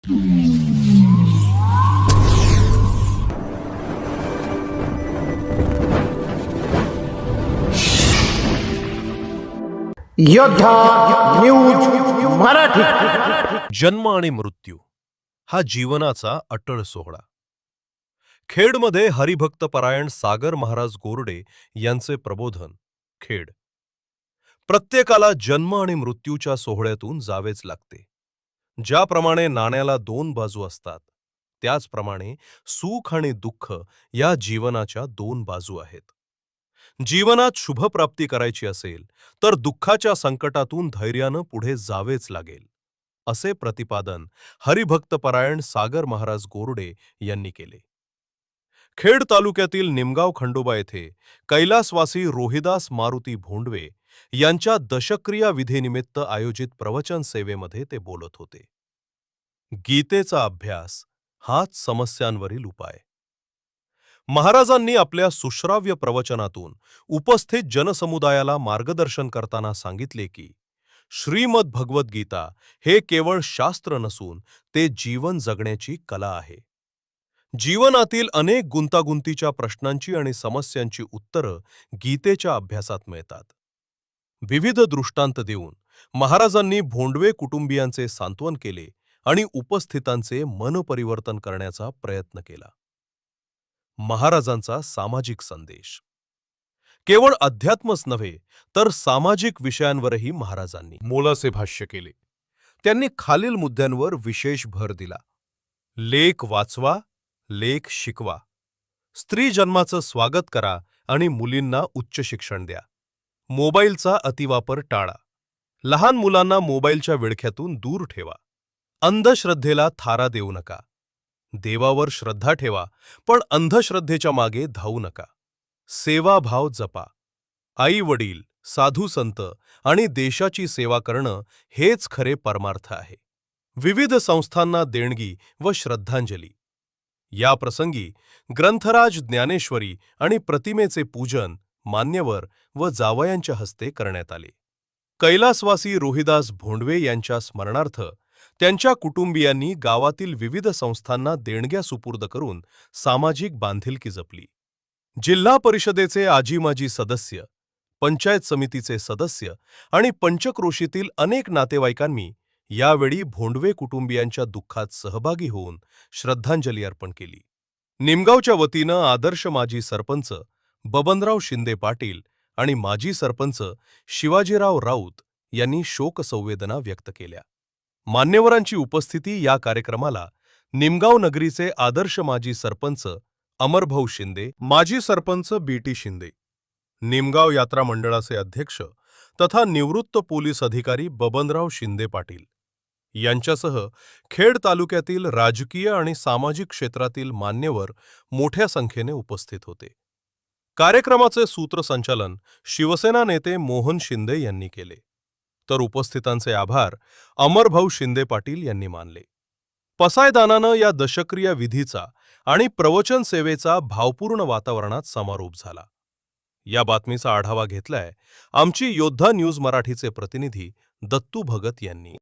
योद्धा न्यूज मराठी. जन्म आणि मृत्यू हा जीवनाचा अटळ सोहळा. खेडमध्ये हरिभक्तपरायण सागर महाराज गोरडे यांचे प्रबोधन. खेड. प्रत्येकाला जन्म आणि मृत्यूच्या सोहळ्यातून जावेच लागते. ज्याप्रमाणे नाण्याला दोन बाजू असतात, त्याचप्रमाणे सुख आणि दुःख या जीवनाच्या दोन बाजू आहेत. जीवनात शुभप्राप्ती करायची असेल तर दुःखाच्या संकटातून धैर्यानं पुढे जावेच लागेल, असे प्रतिपादन हरिभक्तपरायण सागर महाराज गोरडे यांनी केले. खेड तालुक्यातील निमगाव खंडोबा येथे कैलासवासी रोहिदास मारुती भोंडवे यांच्या दशक्रिया विधीनिमित्त आयोजित प्रवचन सेवेमध्ये ते बोलत होते. गीतेचा अभ्यास हाच समस्यांवरील उपाय. महाराजांनी आपल्या सुश्राव्य प्रवचनातून उपस्थित जनसमुदायाला मार्गदर्शन करताना सांगितले की श्रीमद भगवद्गीता हे केवळ शास्त्र नसून ते जीवन जगण्याची कला आहे. जीवनातील अनेक गुंतागुंतीच्या प्रश्नांची आणि समस्यांची उत्तरं गीतेच्या अभ्यासात मिळतात. विविध दृष्टांत देऊन महाराजांनी भोंडवे कुटुंबियांचे सांत्वन केले आणि उपस्थितांचे मनपरिवर्तन करण्याचा प्रयत्न केला. महाराजांचा सामाजिक संदेश. केवळ अध्यात्मच नव्हे तर सामाजिक विषयांवरही महाराजांनी मोलाचे भाष्य केले. त्यांनी खालील मुद्द्यांवर विशेष भर दिला. लेख वाचवा, लेख शिकवा. स्त्री जन्माचं स्वागत करा आणि मुलींना उच्च शिक्षण द्या. मोबाईलचा अतिवापर टाळा. लहान मुलांना मोबाईलच्या विळख्यातून दूर ठेवा. अंधश्रद्धेला थारा देऊ नका. देवावर श्रद्धा ठेवा, पण अंधश्रद्धेच्या मागे धावू नका. सेवाभाव जपा. आई वडील, साधू संत आणि देशाची सेवा करणं हेच खरे परमार्थ आहे. विविध संस्थांना देणगी व श्रद्धांजली. या प्रसंगी ग्रंथराज ज्ञानेश्वरी आणि प्रतिमेचे पूजन मान्यवर व जावयांच्या हस्ते करण्यात आले. कैलासवासी रोहिदास भोंडवे यांच्या स्मरणार्थ त्यांच्या कुटुंबियांनी गावातील विविध संस्थांना देणग्या सुपूर्द करून सामाजिक बांधिलकी जपली. जिल्हा परिषदेचे आजी-माजी सदस्य, पंचायत समितीचे सदस्य आणि पंचक्रोशीतील अनेक नातेवाईकांनी यावेळी भोंडवे कुटुंबियांच्या दुःखात सहभागी होऊन श्रद्धांजली अर्पण केली. निमगावच्या वतीनं आदर्श माजी सरपंच बबनराव शिंदे पाटील आणि माजी सरपंच शिवाजीराव राऊत यांनी शोकसंवेदना व्यक्त केल्या. मान्यवरांची उपस्थिती या कार्यक्रमाला निमगाव नगरीचे आदर्श माजी सरपंच अमरभाऊ शिंदे, माजी सरपंच बी.टी. शिंदे, निमगाव यात्रा मंडळाचे अध्यक्ष तथा निवृत्त पोलीस अधिकारी बबनराव शिंदे पाटील यांच्यासह खेड तालुक्यातील राजकीय आणि सामाजिक क्षेत्रातील मान्यवर मोठ्या संख्येने उपस्थित होते. कार्यक्रमाचे सूत्रसंचालन शिवसेना नेते मोहन शिंदे यांनी केले, तर उपस्थितांचे आभार अमरभाऊ शिंदे पाटील यांनी मानले. पसायदानानं या दशक्रिया विधीचा आणि प्रवचन सेवेचा भावपूर्ण वातावरणात समारोप झाला. या बातमीचा आढावा घेतलाय आमची योद्धा न्यूज मराठीचे प्रतिनिधी दत्तू भगत यांनी.